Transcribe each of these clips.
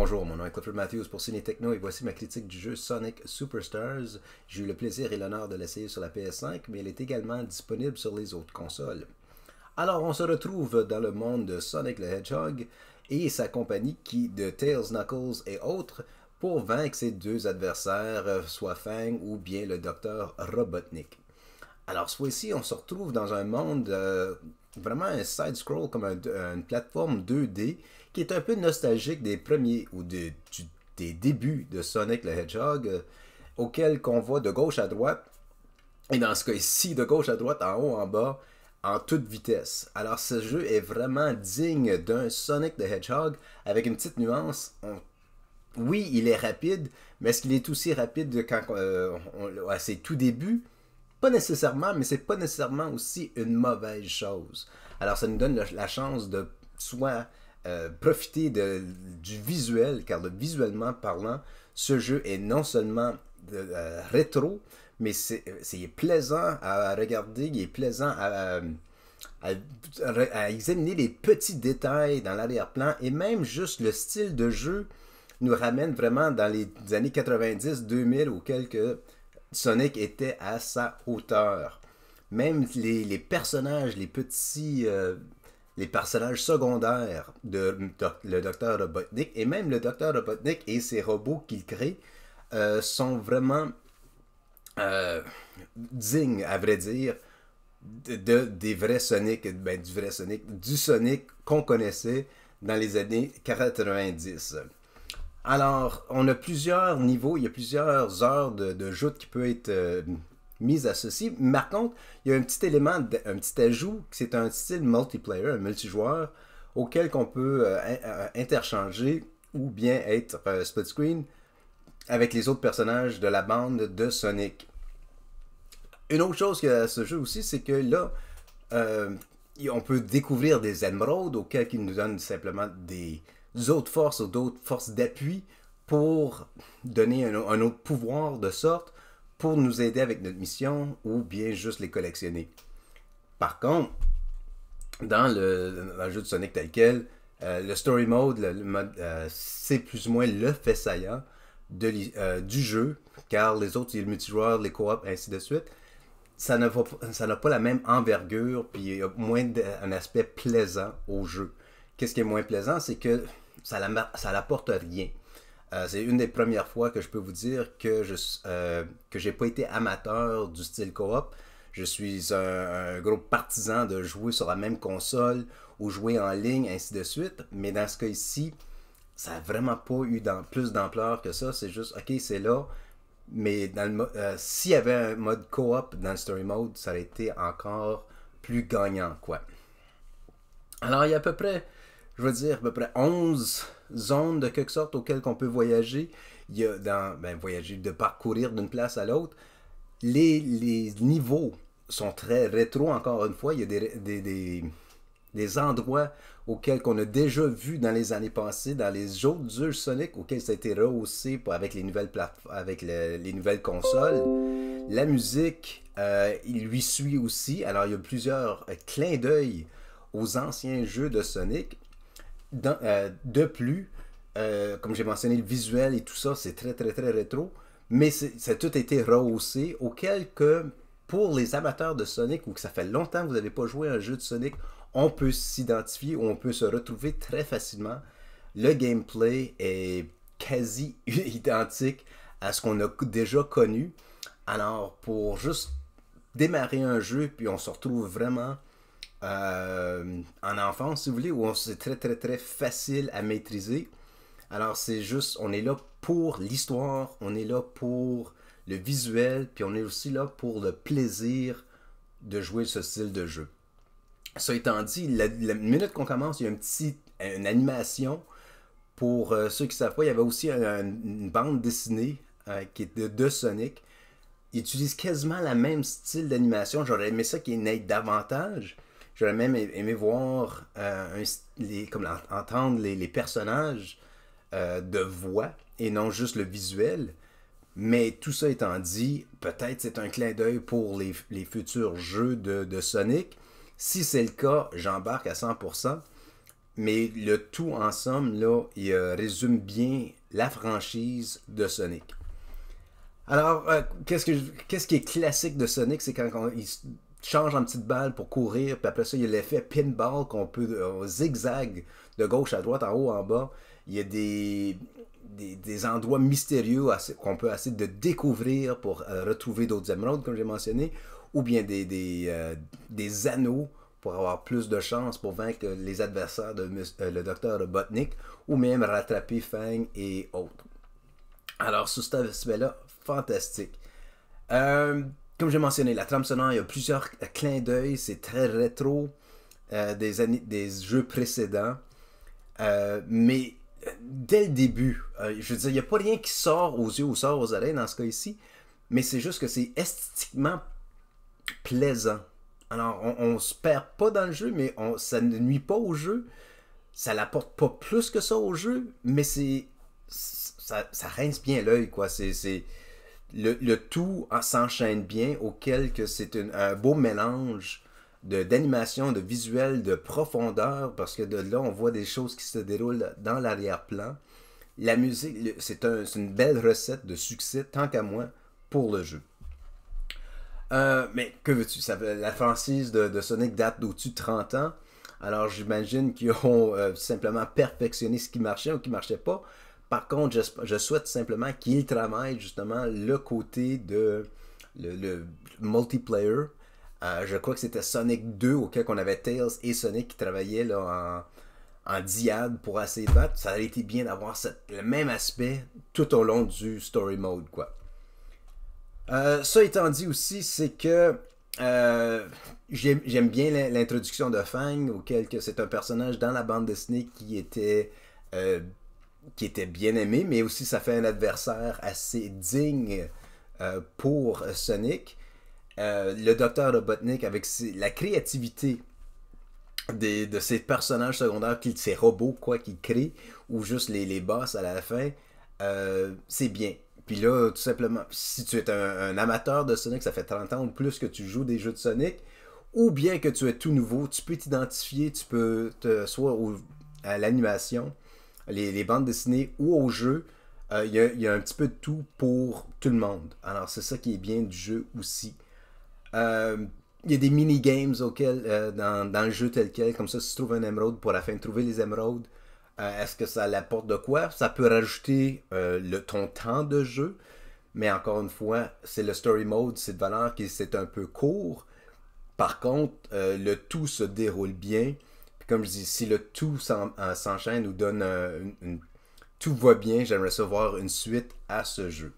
Bonjour, mon nom est Clifford Matthews pour Ciné Techno et voici ma critique du jeu Sonic Superstars. J'ai eu le plaisir et l'honneur de l'essayer sur la PS5, mais elle est également disponible sur les autres consoles. Alors, on se retrouve dans le monde de Sonic le Hedgehog et sa compagnie de Tails, Knuckles et autres pour vaincre ses deux adversaires, soit Fang ou bien le Docteur Robotnik. Alors, cette fois-ci, on se retrouve dans un monde vraiment un side-scroll comme une plateforme 2D qui est un peu nostalgique des premiers ou des débuts de Sonic le Hedgehog, auquel qu'on voit de gauche à droite, et dans ce cas ici, de gauche à droite, en haut, en bas, en toute vitesse. Alors, ce jeu est vraiment digne d'un Sonic the Hedgehog avec une petite nuance. Oui, il est rapide, mais est-ce qu'il est aussi rapide quand à ses tout débuts? Pas nécessairement, mais c'est pas nécessairement aussi une mauvaise chose. Alors, ça nous donne la chance de soit profiter du visuel, car visuellement parlant, ce jeu est non seulement rétro, mais c'est plaisant à regarder, il est plaisant à examiner les petits détails dans l'arrière-plan, et même juste le style de jeu nous ramène vraiment dans les années 90-2000 auxquels que Sonic était à sa hauteur. Même les personnages, les personnages secondaires le Docteur Robotnik et même le Docteur Robotnik et ses robots qu'il crée sont vraiment dignes, à vrai dire, des vrais Sonic, du Sonic qu'on connaissait dans les années 90. Alors, on a plusieurs niveaux, il y a plusieurs heures de joute qui peut être mise à ceci. Mais par contre, il y a un petit élément, un petit ajout, c'est un style multiplayer, un multijoueur, auquel qu'on peut interchanger ou bien être split screen avec les autres personnages de la bande de Sonic. Une autre chose que ce jeu aussi, c'est que là, on peut découvrir des émeraudes auxquelles il nous donne simplement des autres forces ou d'autres forces d'appui pour donner un autre pouvoir de sorte pour nous aider avec notre mission ou bien juste les collectionner. Par contre, dans le jeu de Sonic tel quel, le story mode, le mode c'est plus ou moins le fait saillant du jeu, car les autres, il y a le multijoueur, les coop, ainsi de suite. Ça n'a pas la même envergure, puis il y a moins un aspect plaisant au jeu. Qu'est-ce qui est moins plaisant, c'est que ça n'apporte rien. C'est une des premières fois que je peux vous dire que j'ai pas été amateur du style coop. Je suis un gros partisan de jouer sur la même console ou jouer en ligne, ainsi de suite. Mais dans ce cas ici, ça n'a vraiment pas eu plus d'ampleur que ça. C'est juste, ok, c'est là. Mais s'il y avait un mode coop dans le story mode, ça aurait été encore plus gagnant, quoi. Alors, il y a à peu près, je veux dire, à peu près 11 zones de quelque sorte auxquelles on peut voyager. Il y a voyager, de parcourir d'une place à l'autre. Les niveaux sont très rétro, encore une fois. Il y a des endroits auxquels on a déjà vu dans les années passées, dans les autres jeux Sonic, auxquels ça a été rehaussé avec les nouvelles les nouvelles consoles. La musique, il lui suit aussi. Alors, il y a plusieurs clins d'œil aux anciens jeux de Sonic. De plus, comme j'ai mentionné, le visuel et tout ça, c'est très très très rétro, mais ça a tout été rehaussé, auquel que pour les amateurs de Sonic ou que ça fait longtemps que vous n'avez pas joué à un jeu de Sonic, on peut s'identifier ou on peut se retrouver très facilement. Le gameplay est quasi identique à ce qu'on a déjà connu. Alors, pour juste démarrer un jeu, puis on se retrouve vraiment en enfance, si vous voulez, où c'est très très très facile à maîtriser. Alors c'est juste, on est là pour l'histoire, on est là pour le visuel, puis on est aussi là pour le plaisir de jouer ce style de jeu. Ça étant dit, la minute qu'on commence, il y a une animation. Pour ceux qui ne savent pas, il y avait aussi une bande dessinée qui est de Sonic. Il utilise quasiment la même style d'animation. J'aurais aimé ça qu'il n'ait davantage. J'aurais même aimé voir entendre les personnages de voix et non juste le visuel. Mais tout ça étant dit, peut-être c'est un clin d'œil pour les futurs jeux de Sonic. Si c'est le cas, j'embarque à 100%. mais le tout ensemble, là, il résume bien la franchise de Sonic. Alors, qu'est-ce qui est classique de Sonic, c'est quand il change en petite balle pour courir, puis après ça, il y a l'effet pinball qu'on peut zigzag de gauche à droite, en haut, en bas. Il y a des endroits mystérieux qu'on peut essayer de découvrir pour retrouver d'autres émeraudes, comme j'ai mentionné, ou bien des anneaux pour avoir plus de chances pour vaincre les adversaires de le docteur Robotnik, ou même rattraper Fang et autres. Alors, sur cet aspect-là, fantastique. Comme j'ai mentionné, la trame sonore, il y a plusieurs clins d'œil, c'est très rétro des jeux précédents. Mais dès le début, je veux dire, il n'y a pas rien qui sort aux yeux ou sort aux oreilles dans ce cas ici, mais c'est juste que c'est esthétiquement plaisant. Alors, on se perd pas dans le jeu, mais ça ne nuit pas au jeu. Ça n'apporte pas plus que ça au jeu, mais ça rince bien l'œil, quoi. Le tout s'enchaîne bien, auquel que c'est un beau mélange d'animation, de visuel, de profondeur, parce que de là, on voit des choses qui se déroulent dans l'arrière-plan. La musique, c'est une belle recette de succès, tant qu'à moi, pour le jeu. Mais que veux-tu? La franchise de Sonic date d'au-dessus de 30 ans. Alors j'imagine qu'ils ont simplement perfectionné ce qui marchait ou qui ne marchait pas. Par contre, je souhaite simplement qu'ils travaillent justement le côté de le multiplayer. Je crois que c'était Sonic 2 auquel on avait Tails et Sonic qui travaillaient là, en diade pour essayer de battre. Ça aurait été bien d'avoir le même aspect tout au long du story mode, quoi. Ça étant dit aussi, c'est que j'aime bien l'introduction de Fang, auquel que c'est un personnage dans la bande dessinée qui était bien aimé, mais aussi ça fait un adversaire assez digne pour Sonic. Le docteur Robotnik, avec la créativité de ces personnages secondaires, ces robots quoi qu'il crée, ou juste les boss à la fin, c'est bien. Puis là, tout simplement, si tu es un amateur de Sonic, ça fait 30 ans ou plus que tu joues des jeux de Sonic, ou bien que tu es tout nouveau, tu peux t'identifier, tu peux soit à l'animation, les bandes dessinées ou au jeu, il y a un petit peu de tout pour tout le monde. Alors c'est ça qui est bien du jeu aussi. Il y a des mini-games dans le jeu tel quel, comme ça si tu trouves un émeraude, pour la fin de trouver les émeraudes, est-ce que ça l'apporte de quoi? Ça peut rajouter ton temps de jeu, mais encore une fois, c'est le story mode, c'est de valeur qui c'est un peu court. Par contre, le tout se déroule bien. Puis comme je dis, si le tout s'enchaîne ou donne tout va bien, j'aimerais savoir une suite à ce jeu.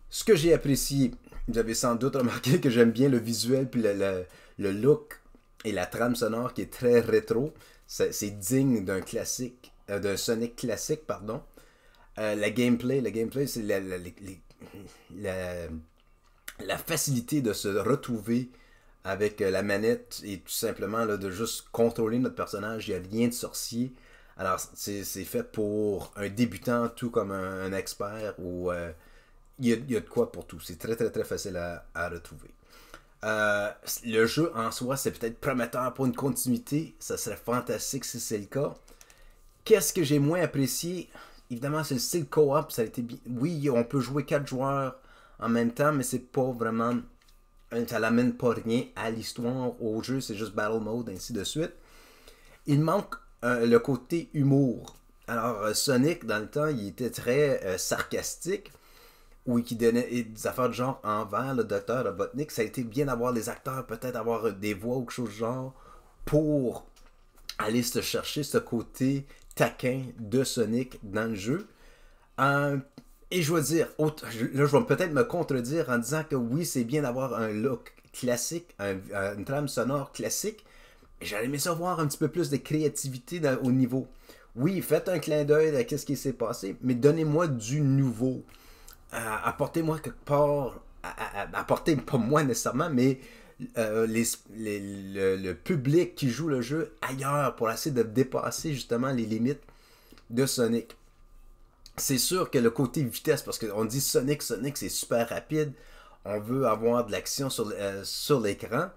Ce que j'ai apprécié, vous avez sans doute remarqué que j'aime bien le visuel puis le look et la trame sonore qui est très rétro. C'est digne d'un classique, d'un Sonic classique, pardon. La gameplay, c'est la facilité de se retrouver avec la manette et tout simplement là, de juste contrôler notre personnage. Il n'y a rien de sorcier. Alors, c'est fait pour un débutant, tout comme un expert, ou il y a de quoi pour tout. C'est très, très, très facile à retrouver. Le jeu en soi, c'est peut-être prometteur pour une continuité. Ça serait fantastique si c'est le cas. Qu'est-ce que j'ai moins apprécié? Évidemment, c'est le style co-op. Ça a été bien. Oui, on peut jouer 4 joueurs en même temps, mais c'est pas vraiment. Ça n'amène pas rien à l'histoire, au jeu. C'est juste battle mode, ainsi de suite. Il manque le côté humour. Alors, Sonic, dans le temps, il était très sarcastique. Oui, qui donnait des affaires de genre envers le docteur Robotnik. Ça a été bien d'avoir les acteurs, peut-être avoir des voix ou quelque chose de genre, pour aller se chercher ce côté taquin de Sonic dans le jeu. Et je veux dire, là je vais peut-être me contredire en disant que oui, c'est bien d'avoir un look classique, une trame sonore classique, mais j'aurais aimé ça voir un petit peu plus de créativité au niveau. Oui, faites un clin d'œil à ce qui s'est passé, mais donnez-moi du nouveau. Apportez-moi quelque part, apportez pas moi nécessairement, mais le public qui joue le jeu ailleurs pour essayer de dépasser justement les limites de Sonic. C'est sûr que le côté vitesse, parce qu'on dit Sonic c'est super rapide, on veut avoir de l'action sur l'écran.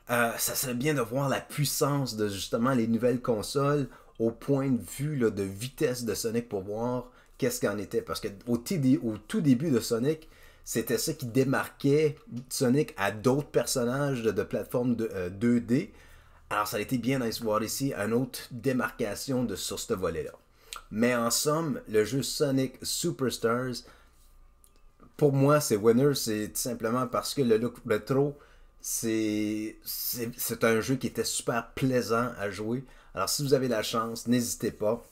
Ça serait bien de voir la puissance de justement les nouvelles consoles au point de vue là, de vitesse de Sonic pour voir qu'est-ce qu'en était. Parce qu'au tout début de Sonic, c'était ça qui démarquait Sonic à d'autres personnages de plateforme 2D. Alors ça a été bien de voir ici une autre démarcation sur ce volet-là. Mais en somme, le jeu Sonic Superstars, pour moi, c'est winner, c'est tout simplement parce que le look rétro, c'est un jeu qui était super plaisant à jouer. Alors si vous avez la chance, n'hésitez pas.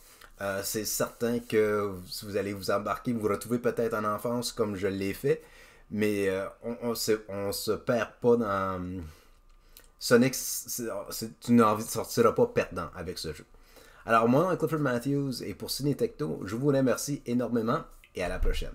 C'est certain que si vous allez vous embarquer, vous vous retrouvez peut-être en enfance comme je l'ai fait, mais on se perd pas dans... Sonic, tu ne sortiras pas perdant avec ce jeu. Alors moi, Clifford Matthews, et pour Ciné Techno, je vous remercie énormément et à la prochaine.